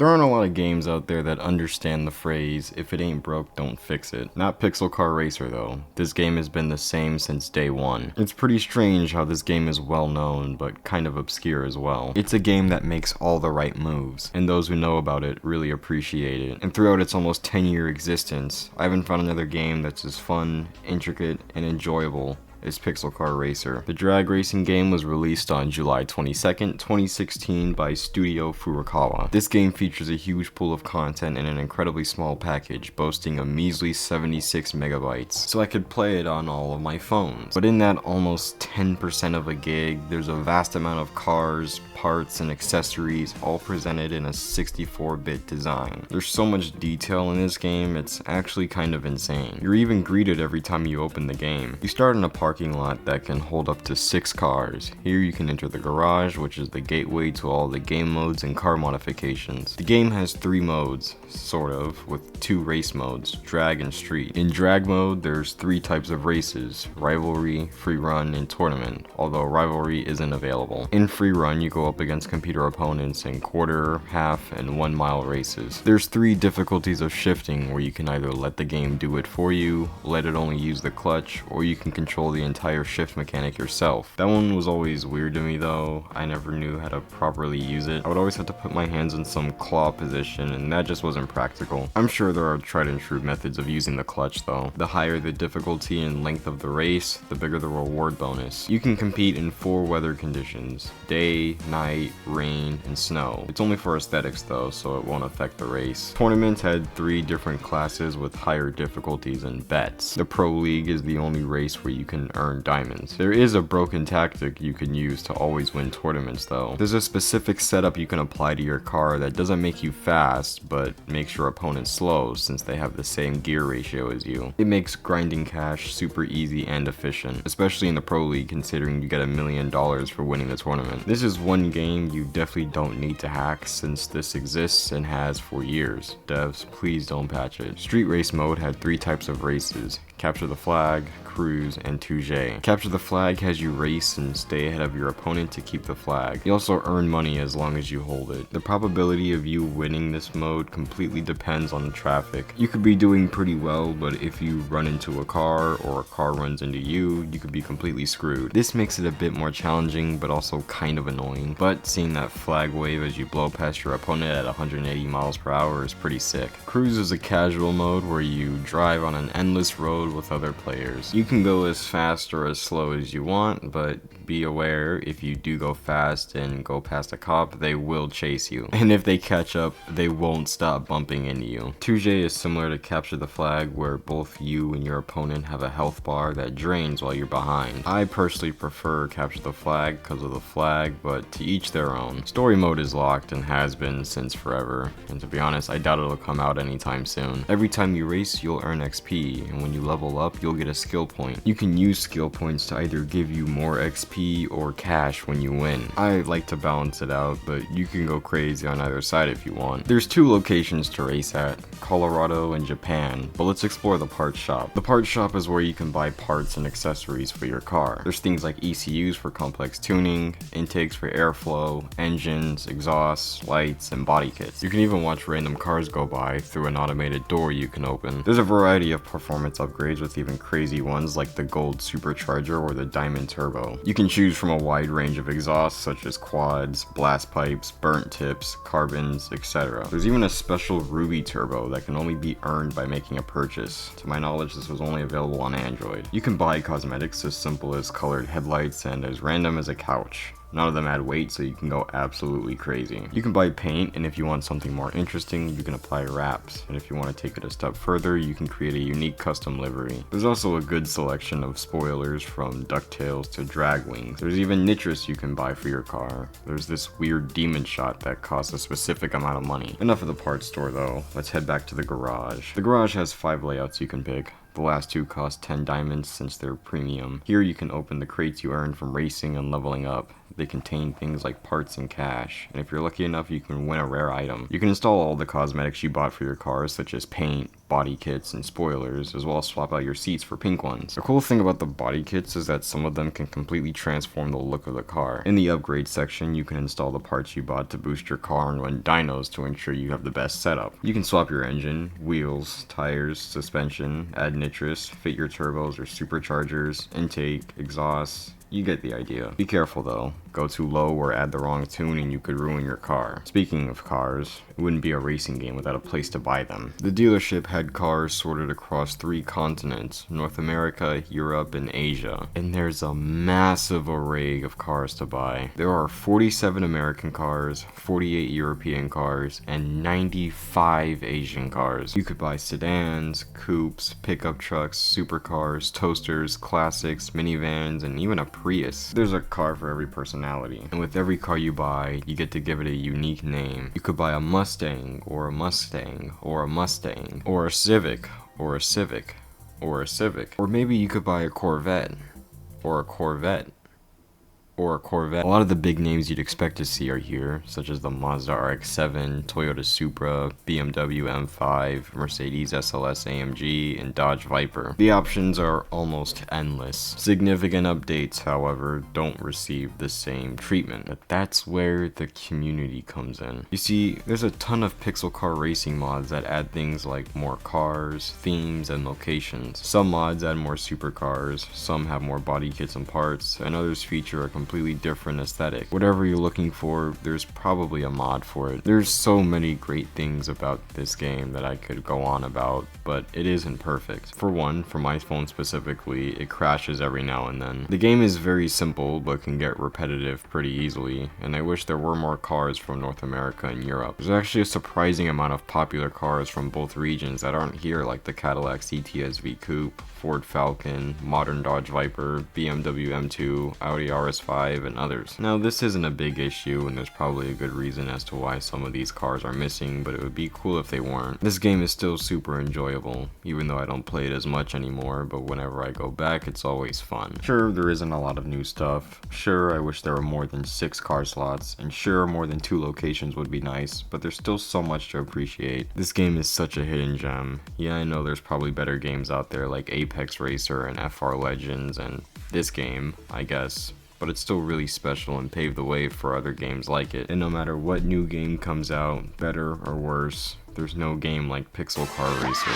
There aren't a lot of games out there that understand the phrase, if it ain't broke, don't fix it. Not Pixel Car Racer though. This game has been the same since day one. It's pretty strange how this game is well known, but kind of obscure as well. It's a game that makes all the right moves, and those who know about it really appreciate it. And throughout its almost 10-year existence, I haven't found another game that's as fun, intricate, and enjoyable is Pixel Car Racer. The drag racing game was released on July 22nd, 2016 by Studio Furukawa. This game features a huge pool of content in an incredibly small package, boasting a measly 76 megabytes, so I could play it on all of my phones. But in that almost 10% of a gig, there's a vast amount of cars, parts, and accessories all presented in a 64-bit design. There's so much detail in this game, it's actually kind of insane. You're even greeted every time you open the game. You start in a parking lot that can hold up to 6 cars. Here you can enter the garage, which is the gateway to all the game modes and car modifications. The game has 3 modes, sort of, with 2 race modes, drag and street. In drag mode, there's 3 types of races, rivalry, free run, and tournament, although rivalry isn't available. In free run, you go up against computer opponents in quarter, half, and 1 mile races. There's 3 difficulties of shifting, where you can either let the game do it for you, let it only use the clutch, or you can control the entire shift mechanic yourself. That one was always weird to me though. I never knew how to properly use it. I would always have to put my hands in some claw position, and that just wasn't practical. I'm sure there are tried and true methods of using the clutch though. The higher the difficulty and length of the race, the bigger the reward bonus. You can compete in 4 weather conditions: day, night, rain, and snow. It's only for aesthetics though, so it won't affect the race. Tournament had 3 different classes with higher difficulties and bets. The Pro League is the only race where you can earn diamonds. There is a broken tactic you can use to always win tournaments though. There's a specific setup you can apply to your car that doesn't make you fast, but makes your opponent slow since they have the same gear ratio as you. It makes grinding cash super easy and efficient, especially in the Pro League considering you get $1 million for winning the tournament. This is one game you definitely don't need to hack since this exists and has for years. Devs, please don't patch it. Street race mode had 3 types of races: capture the flag, cruise, and touche. Capture the flag has you race and stay ahead of your opponent to keep the flag. You also earn money as long as you hold it. The probability of you winning this mode completely depends on the traffic. You could be doing pretty well, but if you run into a car or a car runs into you, you could be completely screwed. This makes it a bit more challenging, but also kind of annoying. But seeing that flag wave as you blow past your opponent at 180 miles per hour is pretty sick. Cruise is a casual mode where you drive on an endless road with other players. You can go as fast or as slow as you want, but be aware if you do go fast and go past a cop, they will chase you. And if they catch up, they won't stop bumping into you. Touche is similar to capture the flag, where both you and your opponent have a health bar that drains while you're behind. I personally prefer capture the flag because of the flag, but to each their own. Story mode is locked and has been since forever, and to be honest, I doubt it'll come out anytime soon. Every time you race, you'll earn XP, and when you level up, you'll get a skill point. You can use skill points to either give you more XP or cash when you win. I like to balance it out, but you can go crazy on either side if you want. There's 2 locations to race at, Colorado and Japan, but let's explore the parts shop. The parts shop is where you can buy parts and accessories for your car. There's things like ECUs for complex tuning, intakes for airflow, engines, exhausts, lights, and body kits. You can even watch random cars go by through an automated door you can open. There's a variety of performance upgrades with even crazy ones like the gold supercharger or the diamond turbo. You can choose from a wide range of exhausts such as quads, blast pipes, burnt tips, carbons, etc. There's even a special ruby turbo that can only be earned by making a purchase. To my knowledge, this was only available on Android. You can buy cosmetics as simple as colored headlights and as random as a couch. None of them add weight, so you can go absolutely crazy. You can buy paint, and if you want something more interesting, you can apply wraps. And if you want to take it a step further, you can create a unique custom livery. There's also a good selection of spoilers from ducktails to drag wings. There's even nitrous you can buy for your car. There's this weird demon shot that costs a specific amount of money. Enough of the parts store though, let's head back to the garage. The garage has 5 layouts you can pick. The last 2 cost 10 diamonds since they're premium. Here you can open the crates you earned from racing and leveling up. They contain things like parts and cash, and if you're lucky enough, you can win a rare item. You can install all the cosmetics you bought for your cars, such as paint, body kits and spoilers, as well as swap out your seats for pink ones. The cool thing about the body kits is that some of them can completely transform the look of the car. In the upgrade section, you can install the parts you bought to boost your car and run dynos to ensure you have the best setup. You can swap your engine, wheels, tires, suspension, add nitrous, fit your turbos or superchargers, intake, exhaust. You get the idea. Be careful though. Go too low or add the wrong tune and you could ruin your car. Speaking of cars, it wouldn't be a racing game without a place to buy them. The dealership had cars sorted across 3 continents, North America, Europe, and Asia. And there's a massive array of cars to buy. There are 47 American cars, 48 European cars, and 95 Asian cars. You could buy sedans, coupes, pickup trucks, supercars, toasters, classics, minivans, and even a Prius. There's a car for every personality. And with every car you buy, you get to give it a unique name. You could buy a Mustang, or a Mustang, or a Mustang, or a Civic, or a Civic, or a Civic. Or maybe you could buy a Corvette, or a Corvette, or a Corvette. A lot of the big names you'd expect to see are here, such as the Mazda RX-7, Toyota Supra, BMW M5, Mercedes SLS AMG, and Dodge Viper. The options are almost endless. Significant updates, however, don't receive the same treatment. But that's where the community comes in. You see, there's a ton of pixel car racing mods that add things like more cars, themes, and locations. Some mods add more supercars, some have more body kits and parts, and others feature a completely different aesthetic. Whatever you're looking for, there's probably a mod for it. There's so many great things about this game that I could go on about, but it isn't perfect. For one, for my phone specifically, it crashes every now and then. The game is very simple, but can get repetitive pretty easily, and I wish there were more cars from North America and Europe. There's actually a surprising amount of popular cars from both regions that aren't here, like the Cadillac CTS-V Coupe, Ford Falcon, modern Dodge Viper, BMW M2, Audi RS5, and others. Now, this isn't a big issue, and there's probably a good reason as to why some of these cars are missing, but it would be cool if they weren't. This game is still super enjoyable, even though I don't play it as much anymore, but whenever I go back, it's always fun. Sure, there isn't a lot of new stuff. Sure, I wish there were more than 6 car slots, and sure, more than 2 locations would be nice, but there's still so much to appreciate. This game is such a hidden gem. Yeah, I know there's probably better games out there like Apex Racer and FR Legends and this game, I guess, but it's still really special and paved the way for other games like it. And no matter what new game comes out, better or worse, there's no game like Pixel Car Racer.